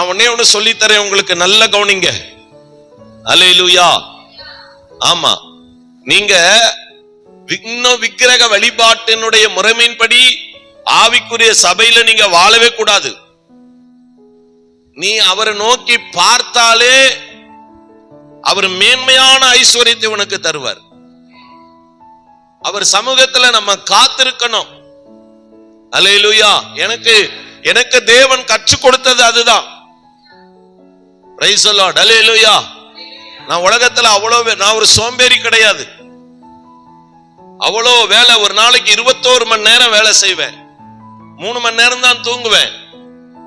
நான் ஒண்ணு சொல்லித்தரேன் உங்களுக்கு, நல்ல கவனிங்க. அல்லேலூயா. ஆமா, நீங்க இன்னும் விக்கிரக வழிபாட்டினுடைய முறைமையின்படி ஆவிக்குரிய சபையில நீங்க வாழவே கூடாது. நீ அவரை நோக்கி பார்த்தாலே அவர் மேன்மையான ஐஸ்வர்யத்தை உனக்கு தருவார். அவர் சமூகத்துல நம்ம காத்திருக்கணும். அல்லேலூயா. எனக்கு தேவன் கற்றுக் கொடுத்தது அதுதான். Praise the Lord. அல்லேலூயா. நான் உலகத்துல நான் ஒரு சோம்பேறி கிடையாது. அவ்வளோ வேலை, ஒரு நாளைக்கு 21 மணி நேரம் வேலை செய்வேன், 3 மணி நேரம் தான் தூங்குவேன்.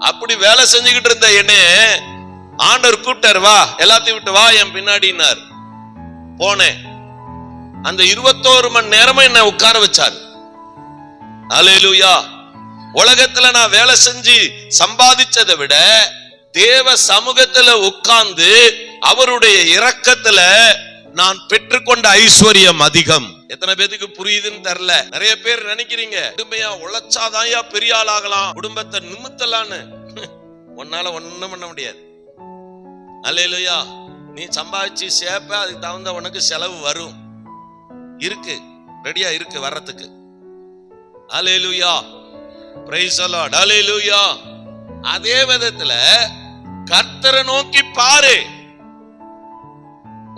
அப்படி வேலை செஞ்சுக்கிட்டு இருந்த என்னே ஆண்டவர் கூப்பிட்டார், வா எல்லாத்தையும் விட்டு வா என் பின்னாடினார். போனேன். அந்த 21 மணி நேரமும் என்ன உட்கார வச்சார். அல்லேலூயா. உலகத்துல நான் வேலை செஞ்சு சம்பாதிச்சதை விட தேவ சமூகத்துல உட்கார்ந்து அவருடைய இரக்கத்துல நான் பெற்றுக்கொண்ட ஐஸ்வர்யம் அதிகம். எத்தனை பேருக்கு புரியுதுன்னு தெரியல. நிறைய பேர் நினைக்கிறீங்க குடும்பையா உழைச்சாதாயா பெரிய ஆளாகலாம், குடும்பத்தை நிமித்தலான்னு. உன்னால ஒண்ணும் பண்ண முடியாது. அல்லேலூயா. நீ சம்பாதிச்சு சேப்ப, அதுக்கு தகுந்த உனக்கு செலவு வரும். இருக்கு, ரெடியா இருக்கு வர்றதுக்கு. அல்லேலூயா. Praise the Lord. அல்லேலூயா. அதே விதத்துல கர்த்தரை நோக்கி பாரு,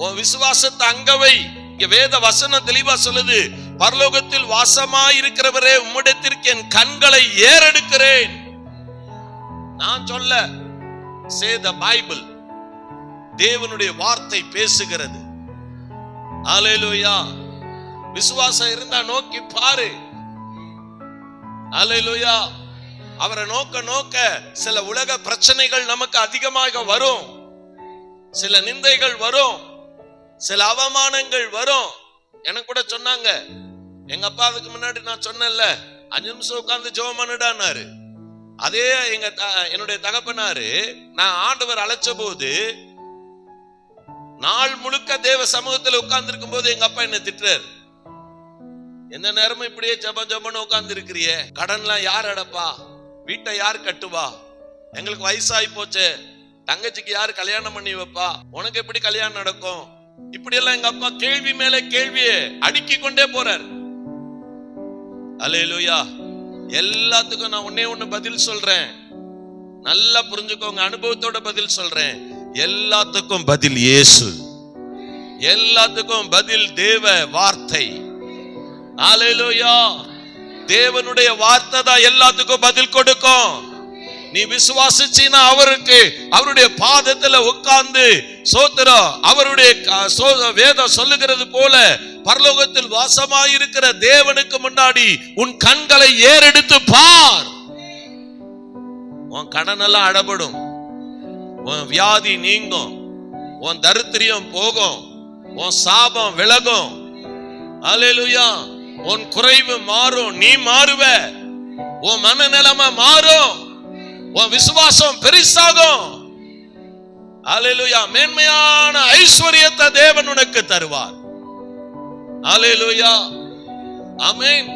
உன் விசுவாசத்தை அங்க வை. இங்க வேத வசனம் தெளிவா சொல்லுது, பரலோகத்தில் வாசமாய் இருக்கிறவரே உம்மிடத்திற்கு என் கண்களை ஏறெடுக்கிறேன். நான் சொல்ல, say the Bible. தேவனுடைய வார்த்தை பேசுகிறது. அல்லேலூயா. விசுவாசம் இருந்தா நோக்கி பாரு. அல்லேலூயா. அவரை நோக்க சில உலக பிரச்சனைகள் நமக்கு அதிகமாக வரும், சில நிந்தைகள் வரும், சில அவமானங்கள் வரும். எனக்கு கூட சொன்னாங்க, எங்க அப்பா அதுக்கு முன்னாடி நான் சொன்னேன்ல 5 நிமிஷம் உட்கார்ந்து ஜெபம் பண்ணுடான்னாரு. அதே என்னுடைய தகப்பனாரு நான் ஆண்டவர் அழைச்ச போது நாள் முழுக்க தேவ சமூகத்துல உட்கார்ந்து இருக்கும் போது எங்க அப்பா என்ன திட்டுறாரு, எந்த நேரமும் இப்படியே ஜெபம் உட்கார்ந்து இருக்கிறிய, கடன்லாம் யார் அடப்பா, வீட்டை யார் கட்டுவா, எங்களுக்கு வயசாகி போச்சு, தங்கச்சிக்கு யாரு கல்யாணம் பண்ணி வைப்பா, உனக்கு எப்படி கல்யாணம் நடக்கும், இப்படி எல்லாம் எங்க அப்பா கேள்வி மேல கேள்வியை அடுக்கி கொண்டே போறார். அல்லேலூயா. எல்லாத்துக்கும் நான் ஒண்ணு பதில் சொல்றேன், நல்லா புரிஞ்சுக்கோங்க, அனுபவத்தோட பதில் சொல்றேன். எல்லாத்துக்கும் பதில் இயேசு, எல்லாத்துக்கும் பதில் தேவ வார்த்தை. அல்லேலூயா. தேவனுடைய வார்த்தை தான் எல்லாத்துக்கும் பதில் கொடுக்கும். நீ விசுவாசிச்சினா அவருடைய பாதத்துல உட்கார்ந்து சோத்திரம், அவருடைய வேதம் சொல்லுகிறது போல பரலோகத்தில் வாசமாயிருக்கிற தேவனுக்கு முன்னாடி உன் கண்களை ஏறெடுத்து பார். உன் கடன் எல்லாம் அடபடும், உன் வியாதி நீங்கும், உன் தரித்திரியம் போகும், உன் சாபம் விலகும். அல்லேலூயா. உன் குறைவு மாறும், நீ மாறுவ, உன் மனநிலைமை மாறும், உன் விசுவாசம் பெரிசாகும். அல்லேலூயா. மேன்மையான ஐஸ்வர்யத்தை தேவன் உனக்கு தருவார். அல்லேலூயா. ஆமென்.